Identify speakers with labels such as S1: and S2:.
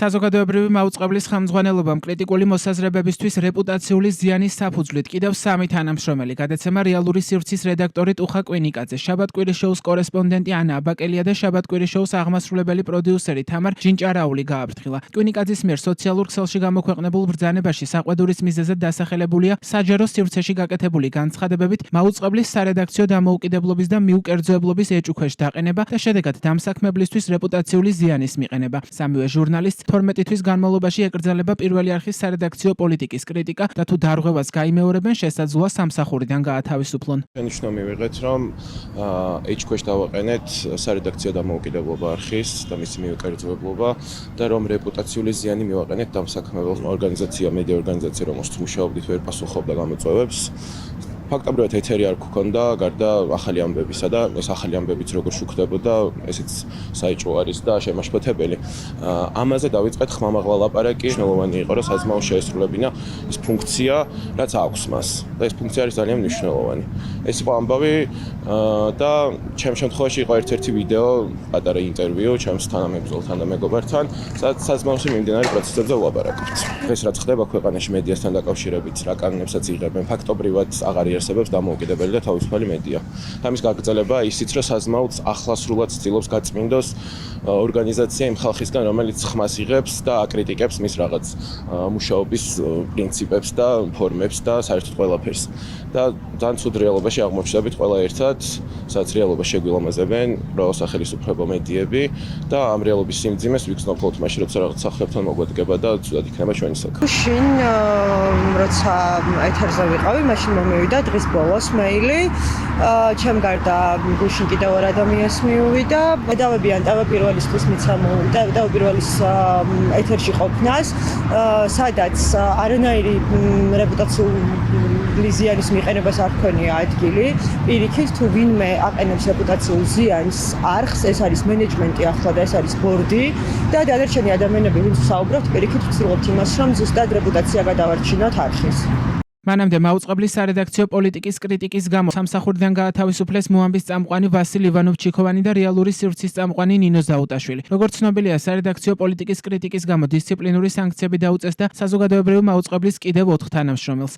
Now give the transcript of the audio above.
S1: საზოგადოებრივი მაუწყებლის ხელმძღვანელობამ კრიტიკული მოსაზრებებისთვის რეპუტაციული ზიანის საფუძვლით კიდევ 3 თანამშრომელი გადაცემა რეალური სივრცის რედაქტორი ტუხა კვინიკაძე, შაბათ-კვირის შოუს კორესპონდენტი ანა აბაკელია და შაბათ-კვირის შოუს აღმასრულებელი პროდიუსერი თამარ ჯინჭარაული გააფრთხილა. კვინიკაძის მიერ სოციალურ ქსელში გამოქვეყნებულ ბრძანებაში საყვედურის მიზეზად დასახელებულია საჯარო სივრცეში გაკეთებული განცხადებებით მაუწყებლის სარედაქციო დამოუკიდებლობის და მიუკერძოებლობის ეჭუქვეშ დაყენება და შედეგად დამსაქმებლისთვის რეპუტაციული ზიანის მიყენება. სამივე ჟურნალისტს 12 თვის განმავლობაში ეკრძალება პირველი არხის სარედაქციო პოლიტიკის კრიტიკა და თუ დარღვევას გაიმეორებენ, შესაძლოა სამსახურიდან გაათავისუფლონ.
S2: Შენიშვნა მივიღეთ, რომ ეჭქვეშ დავაყენეთ სარედაქციო დამოუკიდებლობა არხის და მისი მიუკერძოებლობა და რომ რეპუტაციული ზიანი მივაყენეთ დამსაქმებელ ორგანიზაცია, მედია ორგანიზაცია, რომელშიც მუშაობდით, ვერ პასუხობდა გამოწვევებს. ფაქტობრივად ეთერი არ გქონდა, გარდა ახალი ამბებისა და ეს ახალი ამბებიც როგორ შუქდებოდა, ესეც საეჭვო არის და შემაშფოთებელი. ამაზე დავიწყეთ ხმამაღლა ლაპარაკი, მნიშვნელოვანი იყო, რომ საზმაო შეესრულებინა ეს ფუნქცია, რაც აქვს მას. და ეს ფუნქცია არის ძალიან მნიშვნელოვანი. ეს იყო ამბავი და ჩემს შემთხვევაში იყო ერთ-ერთი ვიდეო, პატარა ინტერვიუ ჩემს თანამებრძოლთან და მეგობართან, სადაც საზმაოში მიმდინარე პროცესებზე ვლაპარაკობთ. ეს რაც ხდება ქვეყანაში მედიასთან დაკავშირებით, რა კანონებსაც იღებენ, ფაქტობრივად აღარ არსებობს დამოუკიდებელი და თავისუფალი მედია. ამის გაგრძელება ისიც, რომ საზმაოც ახლა სრულად ცდილობს გაწმინდოს ორგანიზაცია იმ ხალხისგან, რომელიც ხმას იღებს და აკრიტიკებს მის რაღაც მუშაობის პრინციპებს და ფორმებს და საერთოდ ყველაფერს. და ძალიან ცუდ რეალობაში აღმოჩნდებით ყველა ერთად, სადაც რეალობას შეგვილამაზებენ მრავალ სახელმწიფო მედიები და ამ რეალობის სიმძიმეს ვიგრძნობ მხოლოდ მაშინ, როცა რაღაც სახლებთან მოგვედგება და ცუდად იქნება ჩვენი საქმე.
S3: შინ როცა ეთერზე ვიყავი, მაშინ მომივიდა დღის ბოლოს მეილი, ჩემ გარდა გუშინ კიდევ ორ ადამიანს მიუვიდა. დავებიან თავაპირველისთვის თავაპირველის ეთერში ყოფნას, სადაც არანაირი რეპუტაციული ზიანის მიყენებას არ ქონია ადგილი. პირიქით, თუ ვინმე აყენებს რეპუტაციულ ზიანს არხს, ეს არის მენეჯმენტი ახლა და ეს არის ბორდი და დანარჩენი ადამიანები, ვინც საუბრობთ, პირიქით ვცდილობთ იმას, რომ ზუსტად რეპუტაცია გადავარჩინოთ არხის.
S1: მანამდე მაუწყებლის სარედაქციო პოლიტიკის კრიტიკის გამო სამსახურიდან გაათავისუფლეს მოამბის წამყვანი ვასილ ივანოვ-ჩიქოვანი და რეალური სივრცის წამყვანი ნინო ზაუტაშვილი. როგორც ცნობილია, სარედაქციო პოლიტიკის კრიტიკის გამო დისციპლინური სანქციები დაუწეს და საზოგადოებრივი მაუწყებლის კიდევ 4 თანამშრომელს.